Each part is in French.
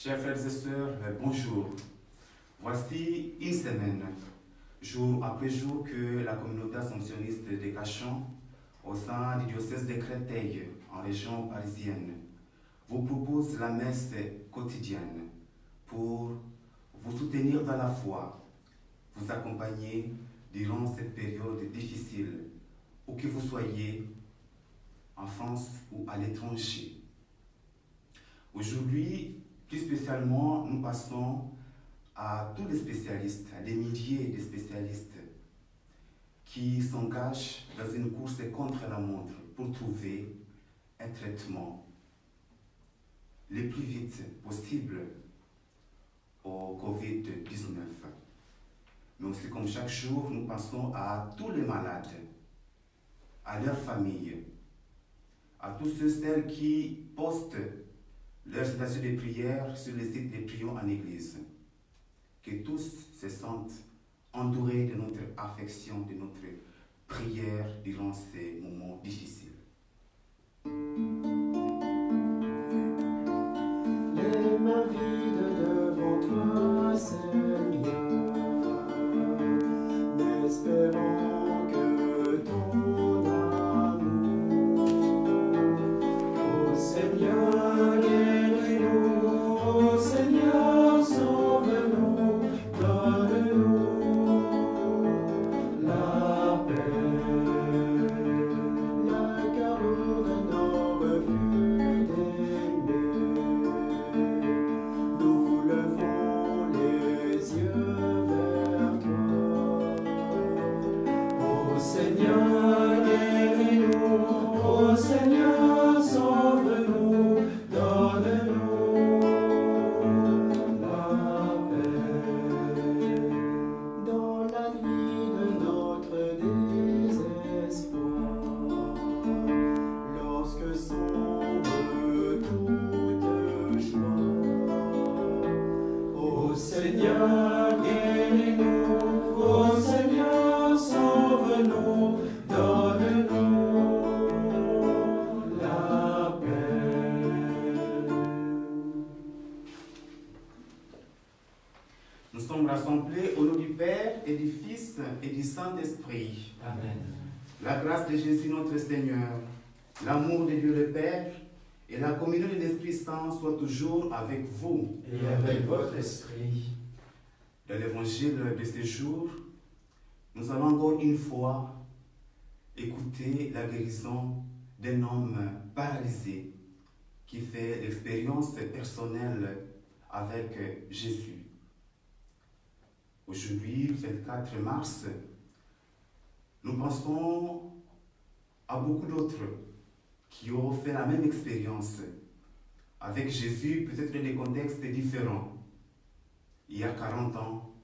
Chers frères et sœurs, bonjour. Voici une semaine, jour après jour, que la communauté assomptionniste de Cachan, au sein du diocèse de Créteil, en région parisienne, vous propose la messe quotidienne pour vous soutenir dans la foi, vous accompagner durant cette période difficile, où que vous soyez, en France ou à l'étranger. Aujourd'hui, plus spécialement, nous passons à tous les spécialistes, à des milliers de spécialistes qui s'engagent dans une course contre la montre pour trouver un traitement le plus vite possible au Covid-19. Mais aussi, comme chaque jour, nous pensons à tous les malades, à leurs familles, à tous celles qui postent leurs stations de prière sur les sites de prions en église. Que tous se sentent entourés de notre affection, de notre prière durant ces moments difficiles. Les mains vides devant toi, Seigneur, n'espérant que ton amour. Ô Seigneur, guéris-nous, ô Seigneur, sauve-nous, donne-nous la paix. Le cœur lourd de nos refus d'aimer, nous levons les yeux vers toi. Ô Seigneur, guéris-nous, ô Seigneur, sauve-nous, donne-nous la paix. Dans la nuit de notre désespoir, lorsque sombre toute joie, ô Seigneur, guéris-nous, ô Seigneur, sauve-nous, donne-nous la paix. Nous sommes rassemblés au nom du Père et du Fils et du Saint-Esprit. Amen. La grâce de Jésus notre Seigneur, l'amour de Dieu le Père et la communion de l'Esprit Saint soient toujours avec vous. Et avec votre esprit. Dans l'évangile de ce jour, nous allons encore une fois écouter la guérison d'un homme paralysé qui fait l'expérience personnelle avec Jésus. Aujourd'hui, le 24 mars, nous pensons à beaucoup d'autres qui ont fait la même expérience avec Jésus, peut-être dans des contextes différents. Il y a 40 ans,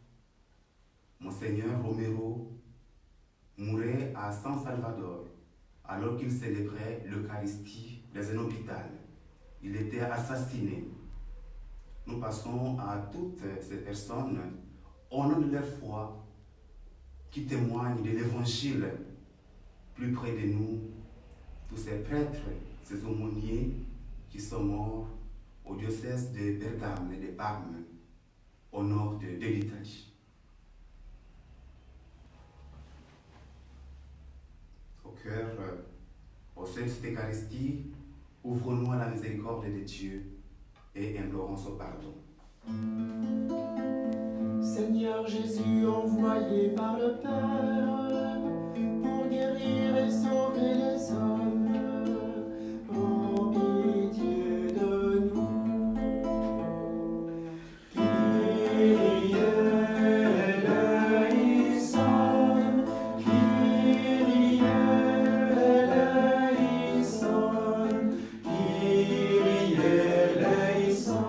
Monseigneur Romero mourait à San Salvador alors qu'il célébrait l'Eucharistie dans un hôpital. Il était assassiné. Nous passons à toutes ces personnes au nom de leur foi qui témoignent de l'Évangile plus près de nous, tous ces prêtres, ces aumôniers qui sont morts au diocèse de Bergame et de Parme, au nord de l'Italie. Au cœur, au sein de cette Eucharistie, ouvrons-nous à la miséricorde de Dieu et implorons son pardon. Seigneur Jésus, envoyé par le Père pour guérir et sauver les hommes, prends pitié de nous. Kyrie eleison, Kyrie eleison, Kyrie eleison.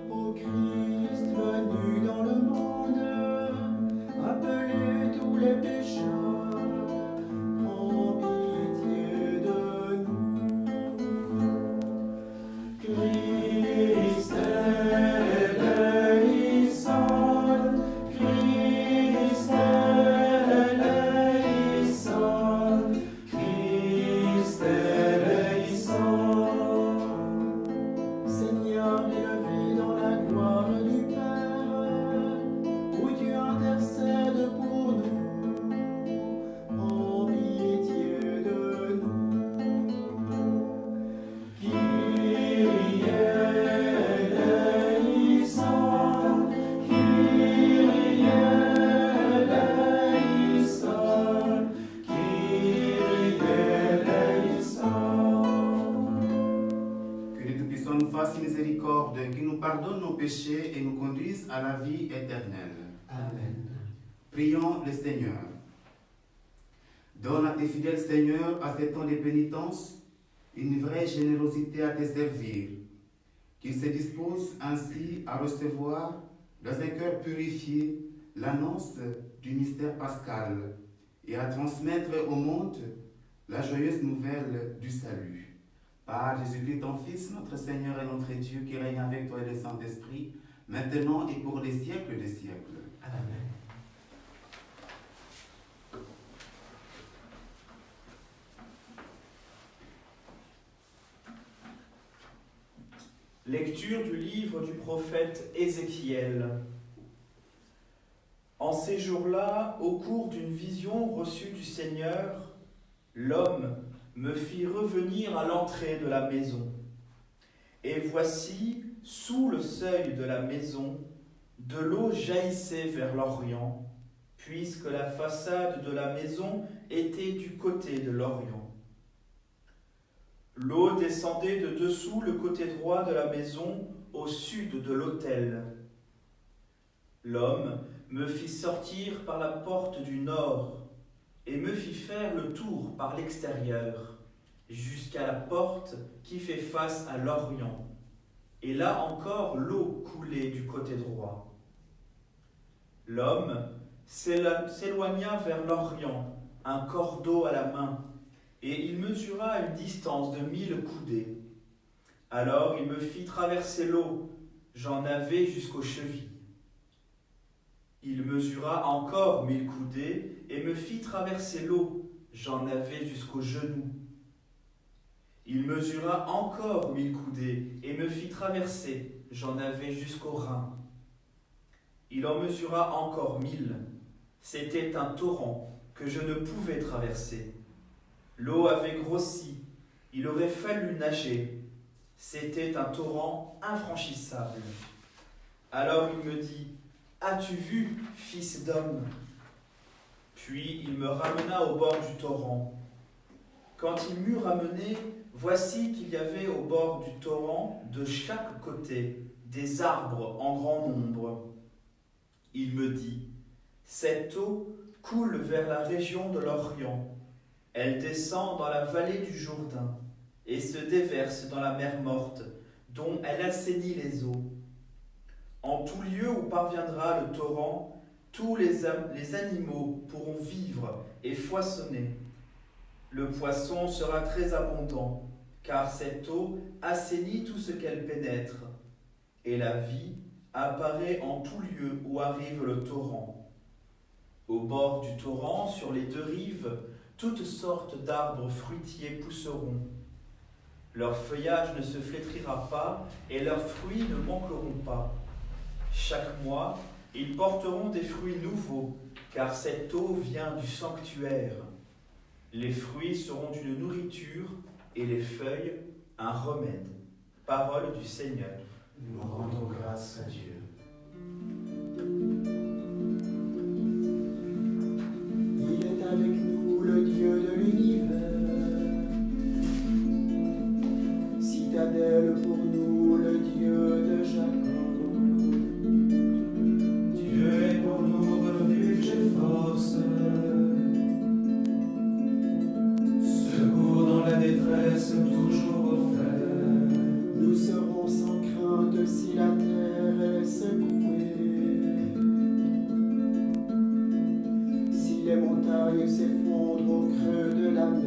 Ô Christ venu dans le monde, appelez tous les pécheurs, miséricorde, qui nous pardonne nos péchés et nous conduise à la vie éternelle. Amen. Prions le Seigneur. Donne à tes fidèles, Seigneur, à ces temps de pénitence, une vraie générosité à te servir, qu'ils se disposent ainsi à recevoir dans un cœur purifié l'annonce du mystère pascal et à transmettre au monde la joyeuse nouvelle du salut. Par Jésus-Christ, ton Fils, notre Seigneur et notre Dieu, qui règne avec toi et le Saint-Esprit, maintenant et pour les siècles des siècles. Amen. Lecture du livre du prophète Ézéchiel. En ces jours-là, au cours d'une vision reçue du Seigneur, l'homme me fit revenir à l'entrée de la maison. Et voici, sous le seuil de la maison, de l'eau jaillissait vers l'Orient, puisque la façade de la maison était du côté de l'Orient. L'eau descendait de dessous le côté droit de la maison au sud de l'autel. L'homme me fit sortir par la porte du nord et me fit faire le tour par l'extérieur jusqu'à la porte qui fait face à l'Orient. Et là encore l'eau coulait du côté droit. L'homme s'éloigna vers l'Orient, un cordeau à la main, et il mesura une distance de 1000 coudées. Alors il me fit traverser l'eau, j'en avais jusqu'aux chevilles. Il mesura encore 1000 coudées et me fit traverser l'eau, j'en avais jusqu'aux genoux. Il mesura encore 1000 coudées et me fit traverser, j'en avais jusqu'aux reins. Il en mesura encore 1000. C'était un torrent que je ne pouvais traverser. L'eau avait grossi, il aurait fallu nager. C'était un torrent infranchissable. Alors il me dit, « As-tu vu, fils d'homme ?» Puis il me ramena au bord du torrent. Quand il m'eut ramené, voici qu'il y avait au bord du torrent, de chaque côté, des arbres en grand nombre. Il me dit, « Cette eau coule vers la région de l'Orient. Elle descend dans la vallée du Jourdain et se déverse dans la mer morte, dont elle assainit les eaux. En tout lieu où parviendra le torrent, tous les animaux pourront vivre et foisonner. Le poisson sera très abondant, car cette eau assainit tout ce qu'elle pénètre, et la vie apparaît en tout lieu où arrive le torrent. Au bord du torrent, sur les deux rives, toutes sortes d'arbres fruitiers pousseront. Leur feuillage ne se flétrira pas et leurs fruits ne manqueront pas. Chaque mois, ils porteront des fruits nouveaux, car cette eau vient du sanctuaire. Les fruits seront une nourriture et les feuilles un remède. Parole du Seigneur. Nous rendons grâce à Dieu. Il est avec nous le Dieu de l'univers. Citadelle pour nous, le Dieu de Jacob. Dieu est pour nous refuge et force. Secours dans la détresse, toujours offert. Nous serons sans crainte si la terre est secouée. Si les montagnes s'effondrent au creux de la mer.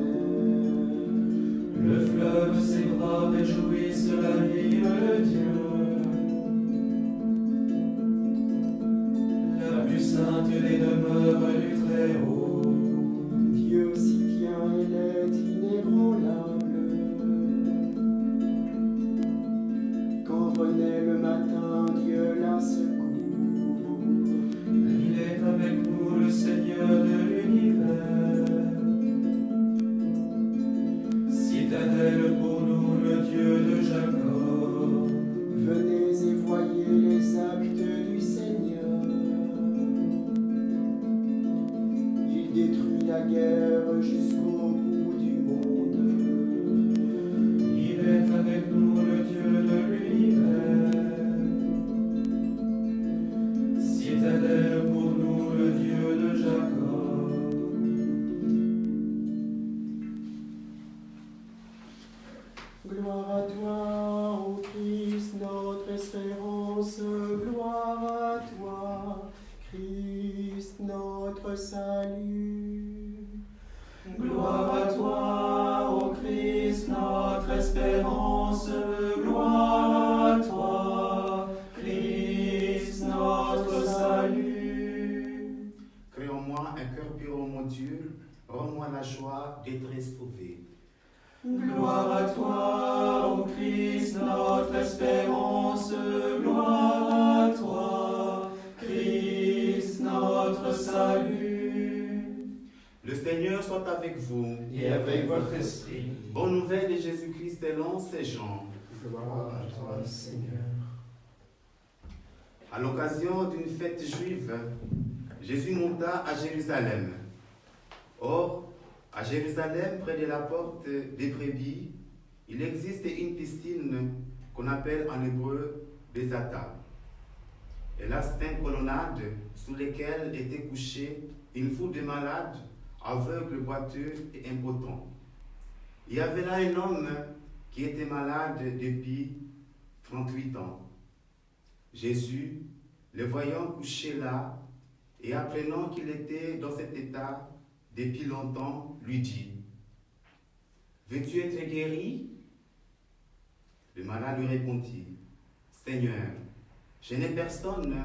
Le fleuve, ses bras réjouissent la ville de Dieu. La plus sainte des demeures du Très-Haut. Dieu s'y tient, il est inébranlable. Quand renaît le matin, Dieu la secoue. Il est avec nous, le Seigneur de l'univers. Citadelle pour nous, le Dieu de Jacob. Venez et voyez les actes du Seigneur. Il détruit la guerre jusqu'au bout du monde. Il est avec nous, le Dieu de l'univers. Gloire à toi, ô Christ, notre espérance. Gloire à toi, Christ, notre salut. Gloire à toi, ô Christ, notre espérance. Gloire à toi, Christ, notre salut. Crée en moi un cœur pur, ô mon Dieu, rends-moi la joie d'être sauvé. Gloire à toi, ô Christ, notre espérance. Gloire à toi, Christ, notre salut. Le Seigneur soit avec vous. Et avec votre esprit. Bonne nouvelle de Jésus-Christ selon Saint Jean. Gloire à toi, Seigneur. À l'occasion d'une fête juive, Jésus monta à Jérusalem. Or, à Jérusalem, près de la porte des brebis, il existe une piscine qu'on appelle en hébreu Bézata. Elle a 5 colonnades sous lesquelles étaient couchés une foule de malades, aveugles, boiteux et impotents. Il y avait là un homme qui était malade depuis 38 ans. Jésus, le voyant couché là, et apprenant qu'il était dans cet état depuis longtemps, lui dit: veux-tu être guéri? Le malade lui répondit: Seigneur, je n'ai personne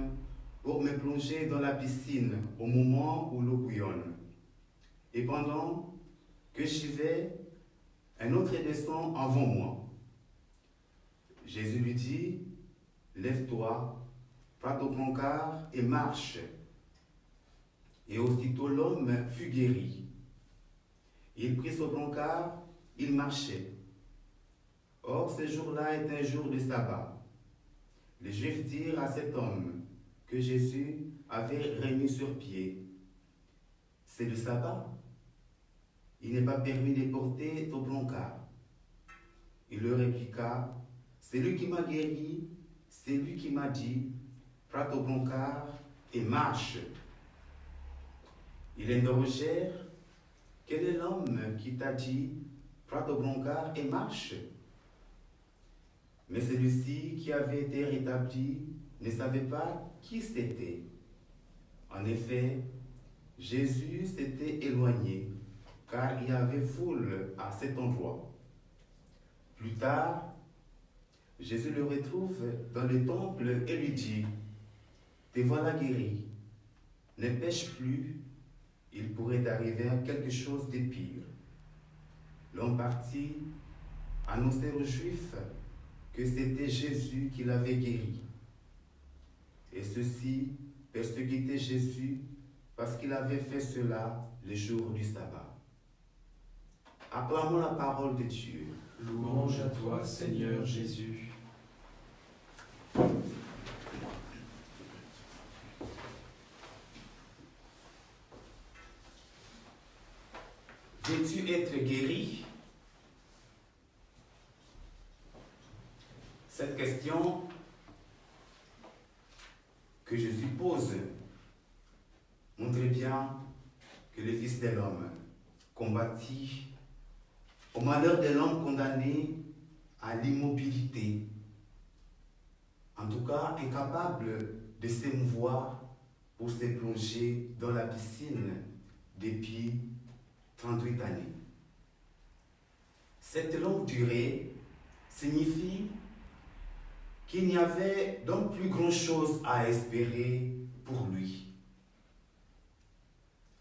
pour me plonger dans la piscine au moment où l'eau bouillonne. Et pendant que j'y vais, un autre descend avant moi. Jésus lui dit: lève-toi, prends ton brancard et marche. Et aussitôt l'homme fut guéri. Il prit son brancard, il marchait. Or, ce jour-là est un jour de sabbat. Les Juifs dirent à cet homme que Jésus avait remis sur pied: c'est le sabbat. Il n'est pas permis de porter ton brancard. Il leur répliqua: c'est lui qui m'a guéri, c'est lui qui m'a dit: prends ton brancard et marche. Ils interrogèrent: quel est l'homme qui t'a dit: prends ton brancard et marche? Mais celui-ci qui avait été rétabli ne savait pas qui c'était. En effet, Jésus s'était éloigné, car il y avait foule à cet endroit. Plus tard, Jésus le retrouve dans le temple et lui dit: te voilà guéri, ne pêche plus, il pourrait arriver à quelque chose de pire. L'homme partit annoncer aux Juifs que c'était Jésus qui l'avait guéri. Et ceux-ci persécutaient Jésus parce qu'il avait fait cela le jour du sabbat. Acclamons la parole de Dieu. Louange à toi, Seigneur Jésus. Veux-tu être guéri? Cette question que Jésus pose montre bien que le Fils de l'homme combattit au malheur de l'homme condamné à l'immobilité, en tout cas incapable de s'émouvoir pour se plonger dans la piscine depuis 38 années. Cette longue durée signifie qu'il n'y avait donc plus grand-chose à espérer pour lui.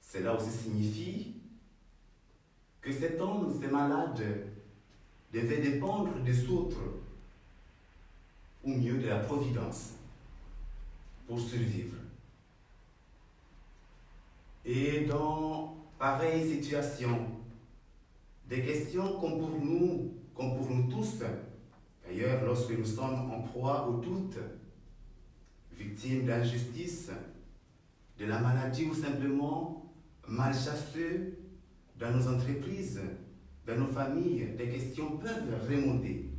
Cela aussi signifie que cet homme, ce malade, devait dépendre des autres, ou mieux de la providence, pour survivre. Et dans pareille situation, des questions comme pour nous tous, d'ailleurs lorsque nous sommes en proie au doute, victimes d'injustice, de la maladie ou simplement malchanceux dans nos entreprises, dans nos familles, des questions peuvent remonter.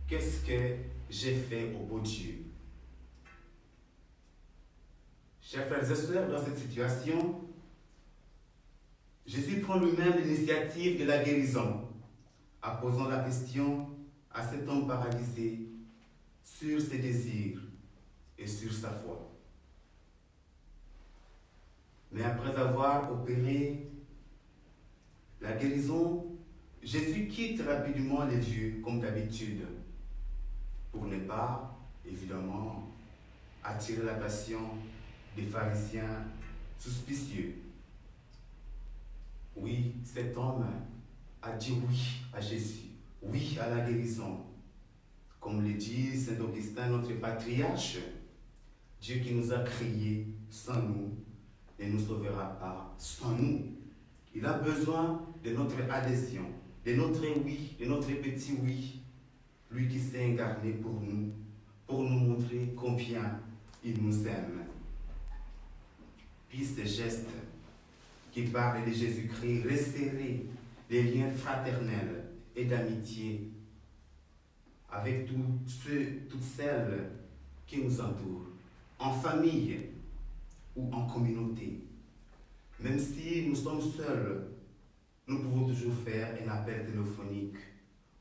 Qu'est-ce que j'ai fait au beau Dieu? Chers frères et sœurs, dans cette situation, Jésus prend lui-même l'initiative de la guérison, en posant la question: à cet homme paralysé sur ses désirs et sur sa foi. Mais après avoir opéré la guérison, Jésus quitte rapidement les lieux comme d'habitude pour ne pas, évidemment, attirer l'attention des pharisiens suspicieux. Oui, cet homme a dit oui à Jésus, oui à la guérison. Comme le dit Saint Augustin, notre patriarche, Dieu qui nous a créés sans nous ne nous sauvera pas sans nous. Il a besoin de notre adhésion, de notre oui, de notre petit oui. Lui qui s'est incarné pour nous montrer combien il nous aime. Puis ce geste qui parle de Jésus-Christ, resserrer les liens fraternels et d'amitié avec tous ceux, toutes celles qui nous entourent, en famille ou en communauté. Même si nous sommes seuls, nous pouvons toujours faire un appel téléphonique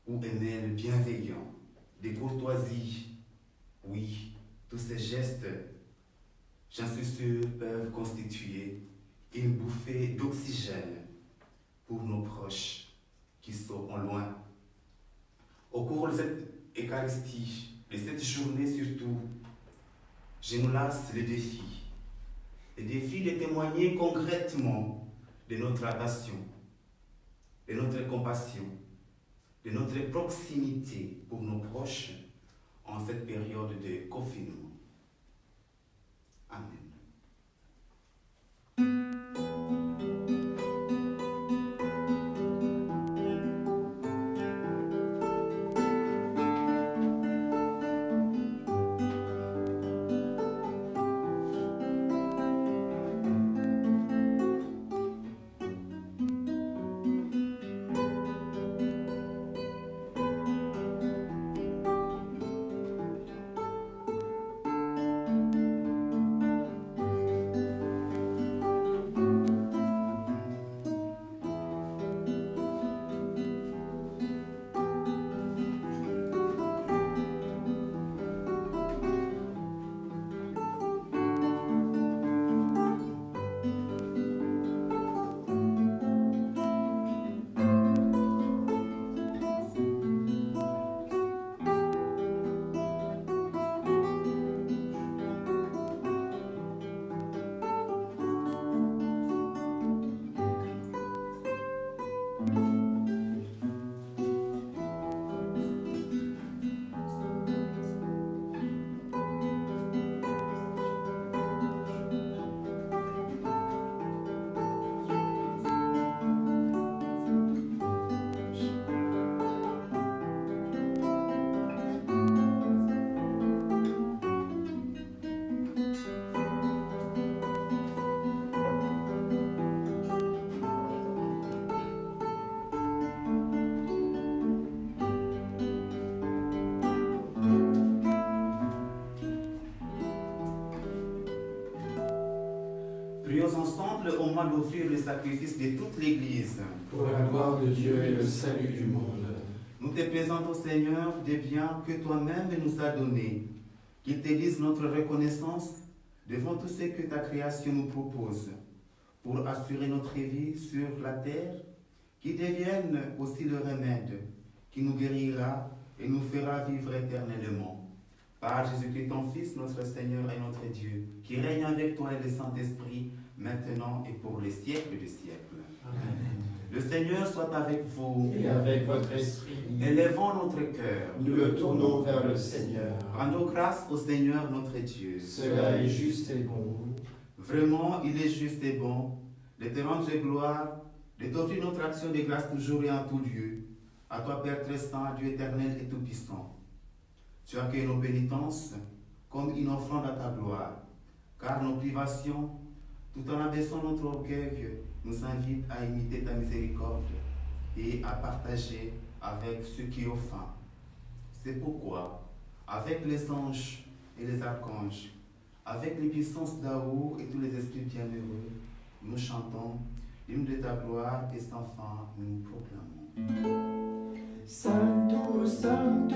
ou un mail bienveillant, des courtoisies. Oui, tous ces gestes, j'en suis sûr, peuvent constituer une bouffée d'oxygène pour nos proches qui sont en loin. Au cours de cette Eucharistie, de cette journée surtout, je nous lance le défi de témoigner concrètement de notre attention, de notre compassion, de notre proximité pour nos proches en cette période de confinement. Amen. Prions ensemble au moment d'offrir le sacrifice de toute l'Église. Pour la gloire de Dieu et le salut du monde. Nous te présentons, Seigneur, des biens que toi-même nous as donnés, qu'ils te disent notre reconnaissance devant tout ce que ta création nous propose, pour assurer notre vie sur la terre, qui devienne aussi le remède, qui nous guérira et nous fera vivre éternellement. Par Jésus-Christ, ton Fils, notre Seigneur et notre Dieu, qui règne avec toi et le Saint-Esprit, maintenant et pour les siècles des siècles. Amen. Le Seigneur soit avec vous. Et avec votre esprit. Élevons notre cœur. Nous le tournons vers le Seigneur. Rendons grâce au Seigneur notre Dieu. Cela est juste et bon. Vraiment, il est juste et bon de te rendre gloire, de t'offrir notre action de grâce toujours et en tout lieu. À toi, Père très saint, Dieu éternel et tout-puissant. Tu accueilles nos pénitences comme une offrande à ta gloire, car nos privations, tout en abaissant notre orgueil, nous invitent à imiter ta miséricorde et à partager avec ceux qui ont faim. C'est pourquoi, avec les anges et les archanges, avec les puissances d'Aou et tous les esprits bienheureux, nous chantons l'hymne de ta gloire et sans fin nous proclamons. Santo, Santo,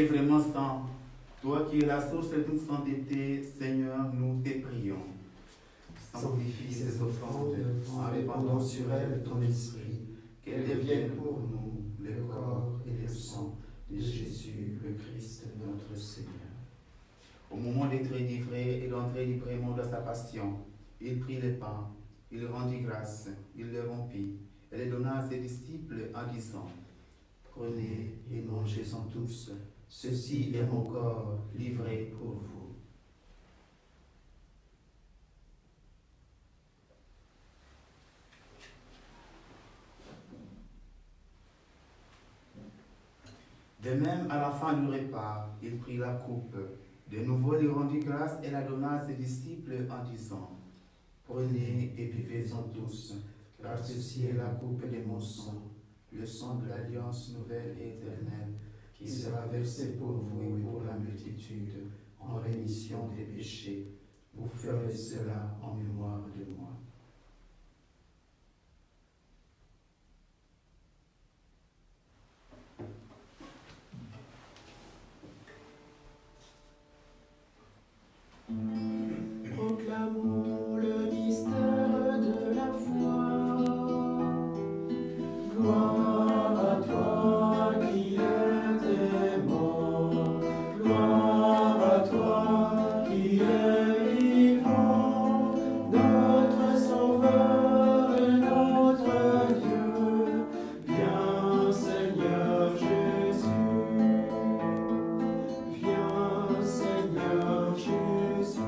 es vraiment saint, toi qui es la source de toute sainteté, Seigneur, nous te prions. Sanctifie ces offrandes en répandant sur elles ton esprit, qu'elles deviennent pour nous le corps et le sang de Jésus, le Christ, notre Seigneur. Au moment d'être livré et d'entrer librement dans sa passion, il prit le pain, il rendit grâce, il le rompit et le donna à ses disciples en disant: Prenez et mangez-en tous, ceci est mon corps livré pour vous. De même, à la fin du repas, il prit la coupe. De nouveau, il rendit grâce et la donna à ses disciples en disant: Prenez et buvez-en tous, car ceci est la coupe de mon sang, le sang de l'alliance nouvelle et éternelle, qui sera versé pour vous et pour la multitude, en rémission des péchés. Vous ferez cela en mémoire de moi. Proclamons le mystère de la foi. Gloire à toi qui es mort, gloire à toi qui es vivant, notre Sauveur et notre Dieu. Viens Seigneur Jésus, viens Seigneur Jésus.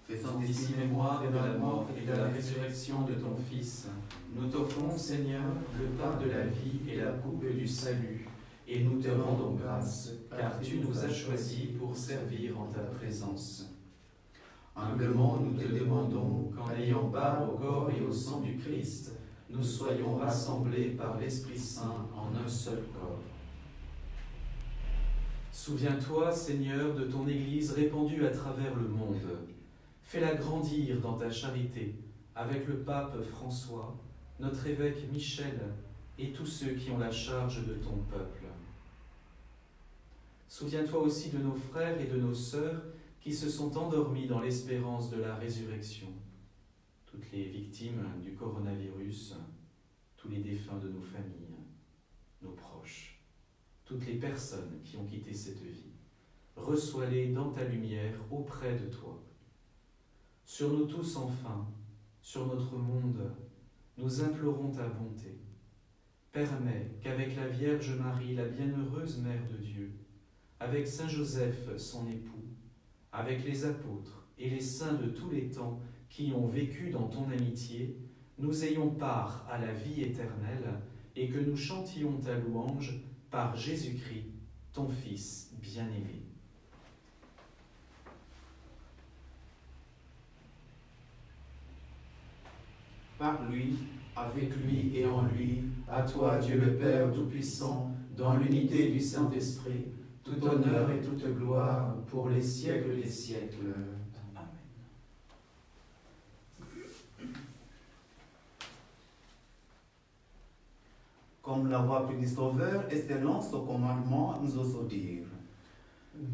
Faisant ici mémoire de la mort et de la résurrection de ton Fils, nous t'offrons, Seigneur, le pain de la vie et la coupe du salut, et nous te rendons grâce, car tu nous as choisis pour servir en ta présence. Humblement, nous te demandons qu'en ayant part au corps et au sang du Christ, nous soyons rassemblés par l'Esprit Saint en un seul corps. Souviens-toi, Seigneur, de ton Église répandue à travers le monde. Fais-la grandir dans ta charité, avec le pape François, notre évêque Michel et tous ceux qui ont la charge de ton peuple. Souviens-toi aussi de nos frères et de nos sœurs qui se sont endormis dans l'espérance de la résurrection, toutes les victimes du coronavirus, tous les défunts de nos familles, nos proches, toutes les personnes qui ont quitté cette vie. Reçois-les dans ta lumière auprès de toi. Sur nous tous enfin, sur notre monde, nous implorons ta bonté. Permets qu'avec la Vierge Marie, la bienheureuse Mère de Dieu, avec Saint Joseph, son époux, avec les apôtres et les saints de tous les temps qui ont vécu dans ton amitié, nous ayons part à la vie éternelle et que nous chantions ta louange par Jésus-Christ, ton Fils bien-aimé. Par lui, Avec lui et en lui, à toi Dieu le Père Tout-Puissant, dans l'unité du Saint-Esprit, tout honneur et toute gloire pour les siècles des siècles. Amen. comme la voix du Sauveur et selon son commandement, nous osons dire: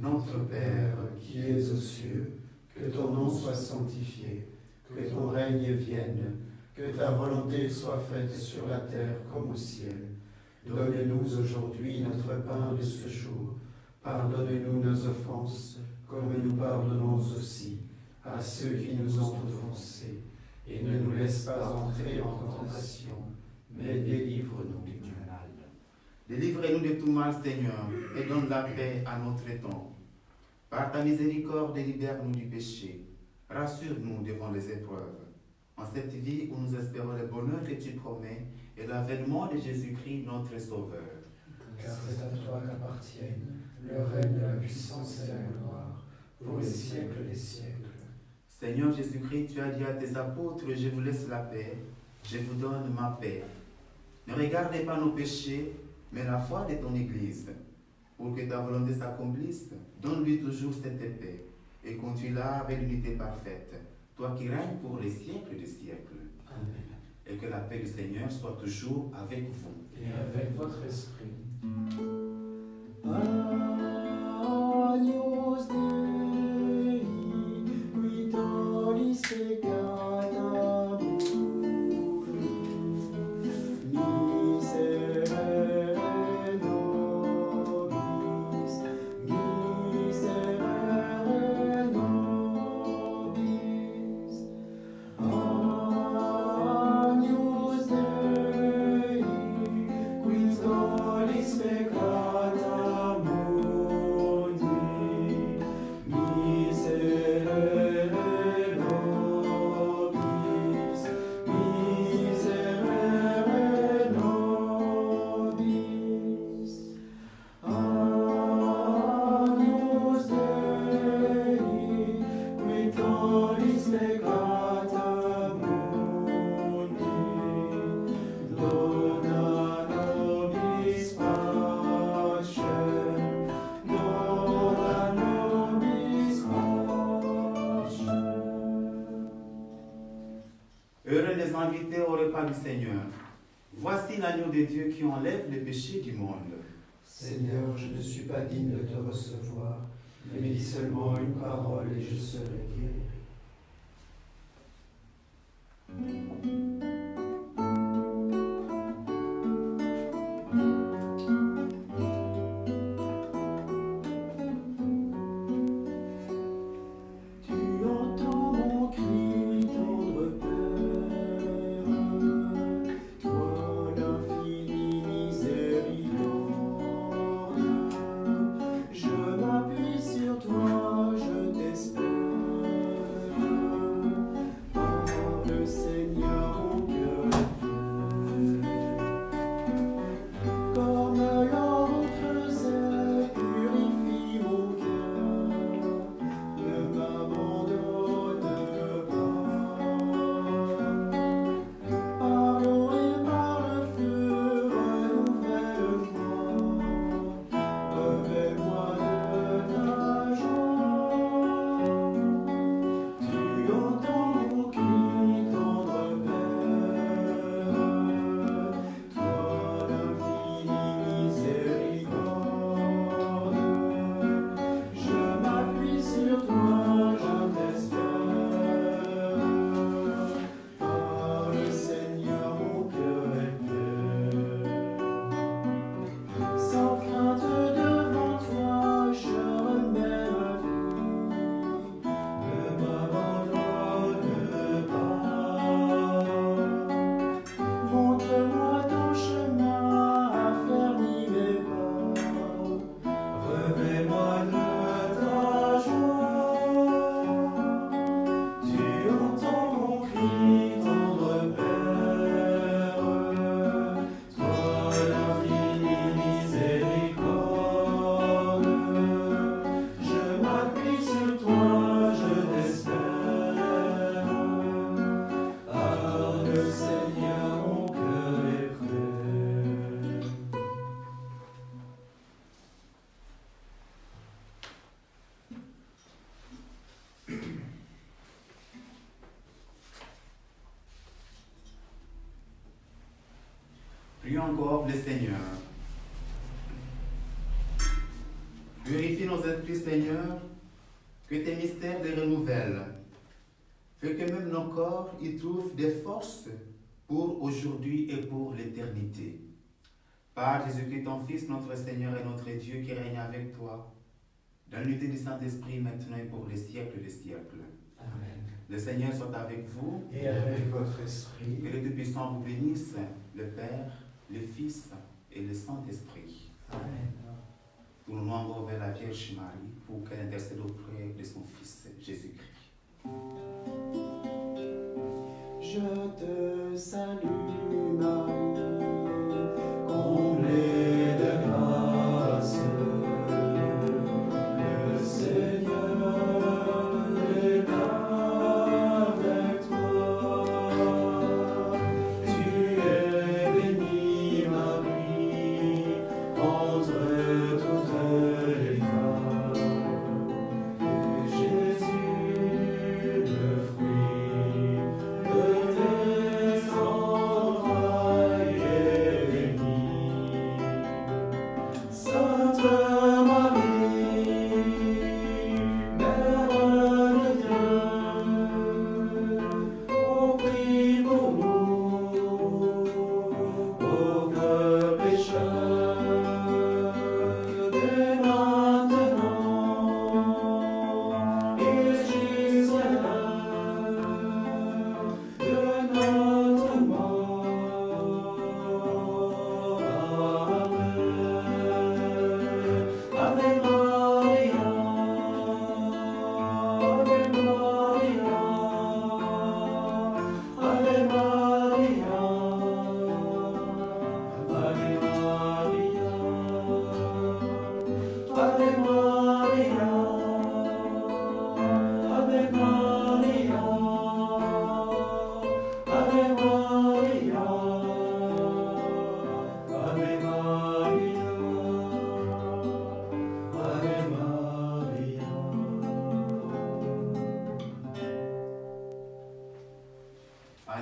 Notre Père, qui es aux cieux, que ton nom soit sanctifié, que ton règne vienne, que ta volonté soit faite sur la terre comme au ciel. Donne-nous aujourd'hui notre pain de ce jour. Pardonne-nous nos offenses, comme nous pardonnons aussi à ceux qui nous ont offensés. Et ne nous laisse pas entrer en tentation, mais délivre-nous du mal. Délivrez-nous de tout mal, Seigneur, et donne la paix à notre temps. Par ta miséricorde, libère-nous du péché. Rassure-nous devant les épreuves. En cette vie où nous espérons le bonheur que tu promets et l'avènement de Jésus-Christ, notre Sauveur. Car c'est à toi qu'appartiennent le règne, la puissance et la gloire, pour les siècles des siècles. Seigneur Jésus-Christ, tu as dit à tes apôtres: je vous laisse la paix, je vous donne ma paix. Ne regardez pas nos péchés, mais la foi de ton Église. Pour que ta volonté s'accomplisse, donne-lui toujours cette paix et conduis-la avec l'unité parfaite, toi qui règnes pour les siècles des siècles. Amen. et que la paix du Seigneur soit toujours avec vous. Et avec votre esprit. Agnus Dei, qui tollis peccata mundi, miserere nobis, miserere nobis. Agnus Dei, qui tollis peccata mundi, miserere nobis, miserere nobis. Agnus Dei, qui tollis peccata mundi, dona nobis pacem, dona nobis pacem. Heureux les invités au repas du Seigneur. Voici l'agneau de Dieu qui enlève les péchés du monde. Seigneur, je ne suis pas digne de te recevoir, mais dis seulement une parole et je serai guéri. Tu entends mon cri, tendre Père, toi l'infinie miséricorde. Je m'appuie sur toi, je t'espère. Par le Seigneur, mon cœur est plein. Comme l'or creusé purifie mon cœur, ne m'abandonne pas. Par l'eau et par le feu, renouvelle-moi, revêt-moi de ta joie. Tu entends mon cri, tendre Père, toi l'infinie miséricorde. Je m'appuie sur toi, je t'espère. Par le Seigneur, mon cœur est plein. Sans crainte devant toi, je remets ma vie. Ne m'abandonne pas. Montre-moi ton chemin, affermis mes pas. Revêt-moi de ta joie. Tu entends mon cri, tendre Père, toi l'infinie miséricorde. Je m'appuie sur toi, je t'espère. Par le Seigneur, mon cœur est prêt. Prions encore le Seigneur. Purifie nos esprits, Seigneur, que tes mystères les renouvellent. Fais que même nos corps y trouvent des forces pour aujourd'hui et pour l'éternité. Par Jésus-Christ, ton Fils, notre Seigneur et notre Dieu, qui règne avec toi, dans l'unité du Saint-Esprit, maintenant et pour les siècles des siècles. Amen. Le Seigneur soit avec vous. Et avec votre esprit. Que le Tout-Puissant vous bénisse, le Père, le Fils et le Saint-Esprit. Amen. Tournons vers la Vierge Marie pour qu'elle intercède auprès de son Fils Jésus-Christ. Je te salue Marie, comblée de grâce. Le Seigneur est avec toi. Tu es bénie Marie entre toutes les femmes. Et Jésus, le fruit de tes entrailles,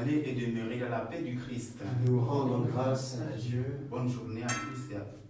Allez et demeurez dans la paix du Christ. Nous rendons grâce à Dieu. Bonne journée à tous et à toutes.